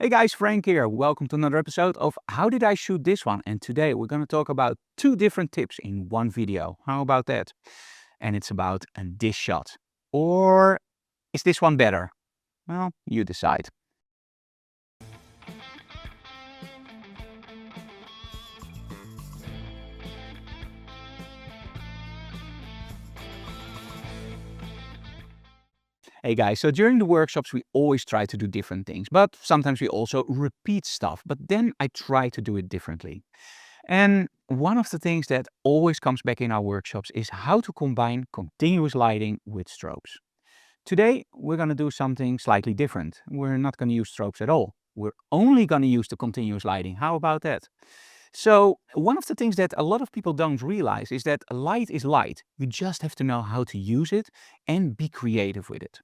Hey guys, Frank here. Welcome to another episode of How Did I Shoot This One? And today we're going to talk about two different tips in one video. How about that? And it's about this shot. Or is this one better? Well, you decide. Hey guys, so during the workshops we always try to do different things, but sometimes we also repeat stuff, but then I try to do it differently. And one of the things that always comes back in our workshops is how to combine continuous lighting with strobes. Today, we're going to do something slightly different. We're not going to use strobes at all. We're only going to use the continuous lighting. How about that? So, one of the things that a lot of people don't realize is that light is light. You just have to know how to use it and be creative with it.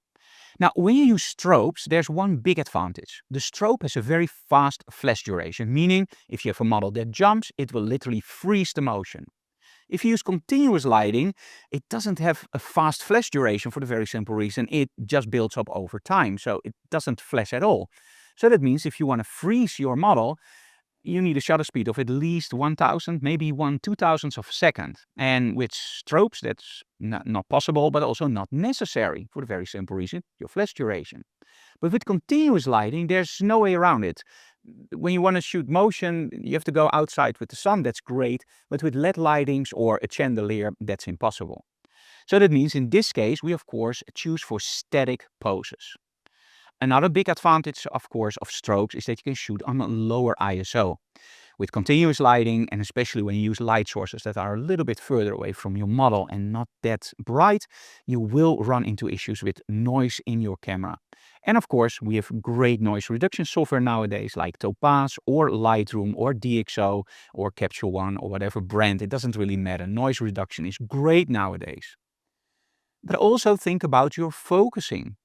Now, when you use strobes, there's one big advantage. The strobe has a very fast flash duration, meaning if you have a model that jumps, it will literally freeze the motion. If you use continuous lighting, it doesn't have a fast flash duration for the very simple reason it just builds up over time, so it doesn't flash at all. So that means if you want to freeze your model, you need a shutter speed of at least 1000, maybe 1/2000th of a second. And with strobes, that's not possible, but also not necessary for the very simple reason, your flash duration. But with continuous lighting, there's no way around it. When you want to shoot motion, you have to go outside with the sun, that's great. But with LED lightings or a chandelier, that's impossible. So that means in this case, we of course choose for static poses. Another big advantage, of course, of strobes is that you can shoot on a lower ISO. With continuous lighting, and especially when you use light sources that are a little bit further away from your model and not that bright, you will run into issues with noise in your camera. And of course, we have great noise reduction software nowadays like Topaz or Lightroom or DxO or Capture One or whatever brand. It doesn't really matter. Noise reduction is great nowadays. But also think about your focusing.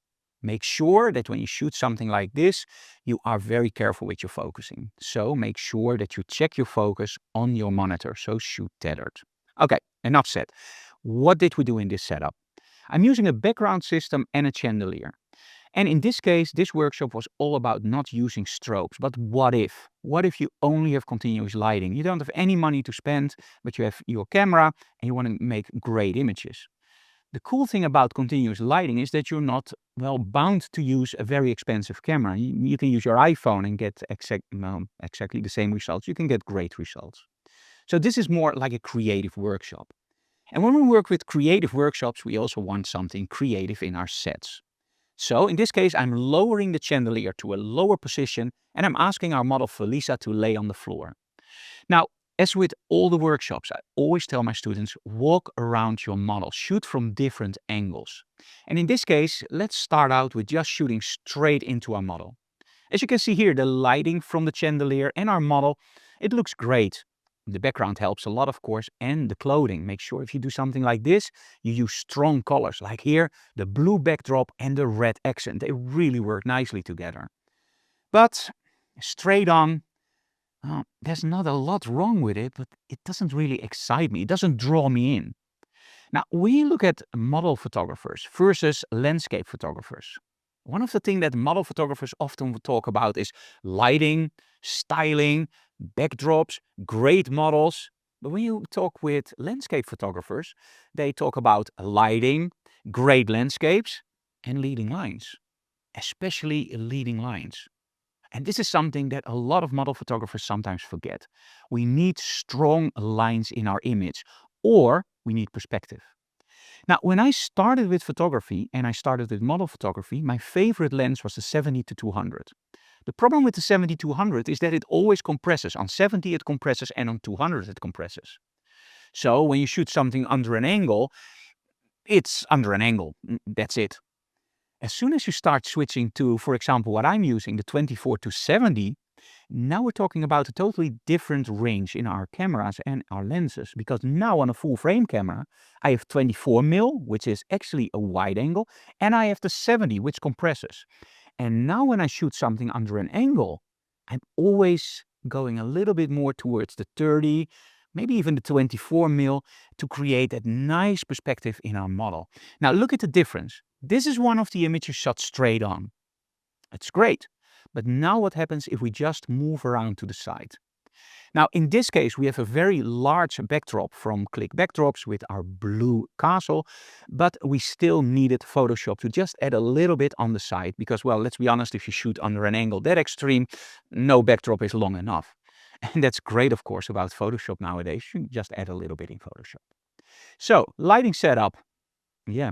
Make sure that when you shoot something like this, you are very careful with your focusing. So make sure that you check your focus on your monitor. So shoot tethered. Okay, enough said. What did we do in this setup? I'm using a background system and a chandelier. And in this case, this workshop was all about not using strobes. But what if? What if you only have continuous lighting? You don't have any money to spend, but you have your camera and you want to make great images. The cool thing about continuous lighting is that you're not, well, bound to use a very expensive camera. You can use your iPhone and get exactly the same results. You can get great results. So this is more like a creative workshop. And when we work with creative workshops, we also want something creative in our sets. So in this case, I'm lowering the chandelier to a lower position and I'm asking our model Felisa to lay on the floor. Now, as with all the workshops, I always tell my students, walk around your model, shoot from different angles. And in this case, let's start out with just shooting straight into our model. As you can see here, the lighting from the chandelier and our model, it looks great. The background helps a lot, of course, and the clothing. Make sure if you do something like this, you use strong colors. Like here, the blue backdrop and the red accent. They really work nicely together. But straight on, there's not a lot wrong with it, but it doesn't really excite me. It doesn't draw me in. Now, we look at model photographers versus landscape photographers. One of the things that model photographers often talk about is lighting, styling, backdrops, great models. But when you talk with landscape photographers, they talk about lighting, great landscapes, and leading lines, especially leading lines. And this is something that a lot of model photographers sometimes forget. We need strong lines in our image, or we need perspective. Now, when I started with photography and I started with model photography, my favorite lens was the 70 to 200. The problem with the 70-200 is that it always compresses. On 70 it compresses and on 200 it compresses. So when you shoot something under an angle, it's under an angle. That's it. As soon as you start switching to, for example, what I'm using, the 24 to 70, now we're talking about a totally different range in our cameras and our lenses. Because now on a full frame camera, I have 24mm, which is actually a wide angle, and I have the 70, which compresses. And now when I shoot something under an angle, I'm always going a little bit more towards the 30, maybe even the 24mm to create that nice perspective in our model. Now look at the difference. This is one of the images shot straight on. It's great. But now what happens if we just move around to the side? Now, in this case, we have a very large backdrop from Click Backdrops with our blue castle, but we still needed Photoshop to just add a little bit on the side because, well, let's be honest, if you shoot under an angle that extreme, no backdrop is long enough. And that's great, of course, about Photoshop nowadays. You just add a little bit in Photoshop. So, lighting setup. Yeah,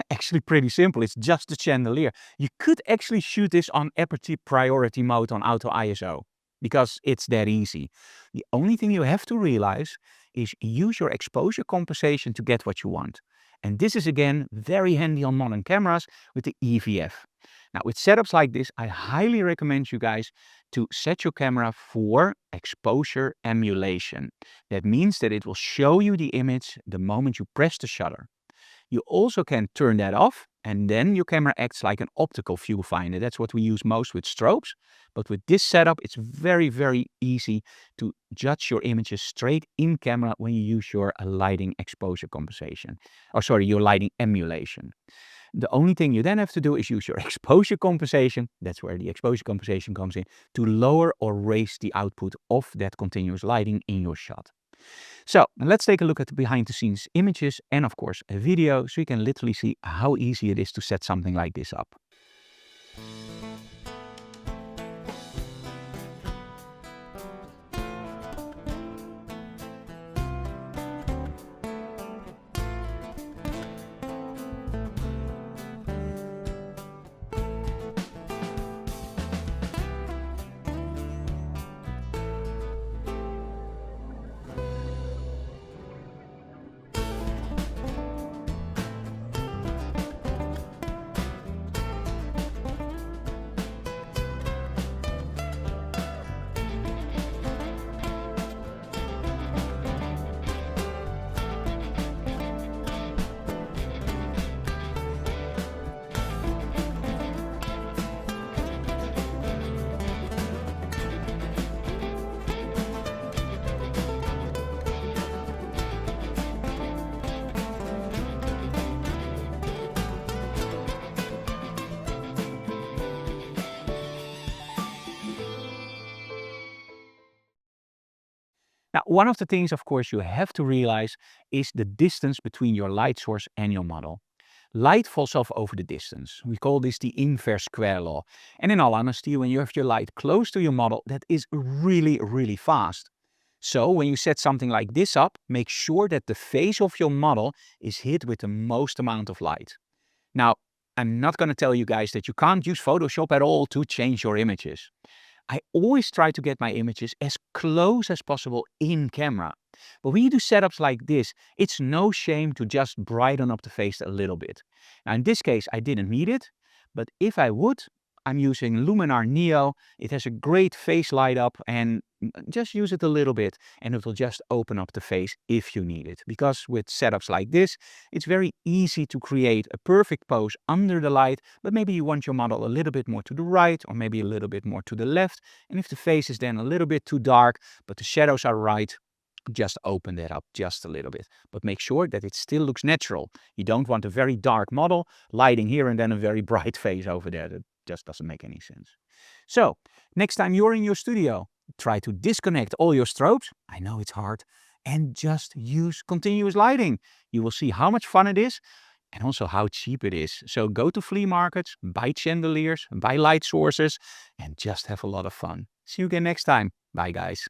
actually pretty simple. It's just the chandelier. You could actually shoot this on aperture priority mode on auto ISO because it's that easy. The only thing you have to realize is use your exposure compensation to get what you want. And this is again very handy on modern cameras with the EVF. Now with setups like this, I highly recommend you guys to set your camera for exposure emulation. That means that it will show you the image the moment you press the shutter. You also can turn that off and then your camera acts like an optical viewfinder. That's what we use most with strobes. But with this setup, it's very, very easy to judge your images straight in camera when you use your lighting exposure compensation. Or sorry, your lighting emulation. The only thing you then have to do is use your exposure compensation. That's where the exposure compensation comes in to lower or raise the output of that continuous lighting in your shot. So let's take a look at the behind the scenes images and of course a video so you can literally see how easy it is to set something like this up. Now, one of the things, of course, you have to realize is the distance between your light source and your model. Light falls off over the distance. We call this the inverse square law. And in all honesty, when you have your light close to your model, that is really, really fast. So when you set something like this up, make sure that the face of your model is hit with the most amount of light. Now, I'm not going to tell you guys that you can't use Photoshop at all to change your images. I always try to get my images as close as possible in camera. But when you do setups like this, it's no shame to just brighten up the face a little bit. Now in this case, I didn't need it, but if I would, I'm using Luminar Neo. It has a great face light up and just use it a little bit and it will just open up the face if you need it. Because with setups like this, it's very easy to create a perfect pose under the light, but maybe you want your model a little bit more to the right or maybe a little bit more to the left. And if the face is then a little bit too dark, but the shadows are right, just open that up just a little bit, but make sure that it still looks natural. You don't want a very dark model lighting here and then a very bright face over there. That just doesn't make any sense. So next time you're in your studio, try to disconnect all your strobes. I know it's hard. And just use continuous lighting. You will see how much fun it is and also how cheap it is. So go to flea markets, buy chandeliers, buy light sources, and just have a lot of fun. See you again next time. Bye, guys.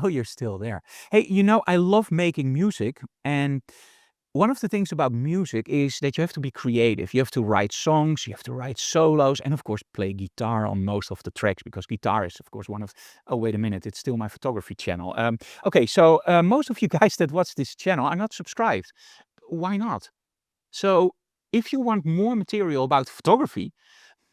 Oh, you're still there. Hey, I love making music, and one of the things about music is that you have to be creative. You have to write songs, you have to write solos, and of course play guitar on most of the tracks because guitar is, of course, one of. Oh, wait a minute, it's still my photography channel. Okay, so most of you guys that watch this channel are not subscribed. Why not? So if you want more material about photography,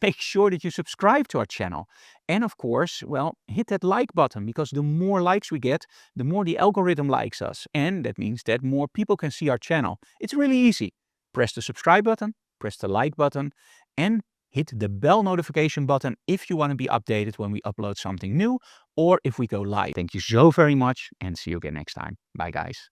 make sure that you subscribe to our channel. And of course, well, hit that like button because the more likes we get, the more the algorithm likes us. And that means that more people can see our channel. It's really easy. Press the subscribe button, press the like button, and hit the bell notification button if you want to be updated when we upload something new or if we go live. Thank you so very much and see you again next time. Bye, guys.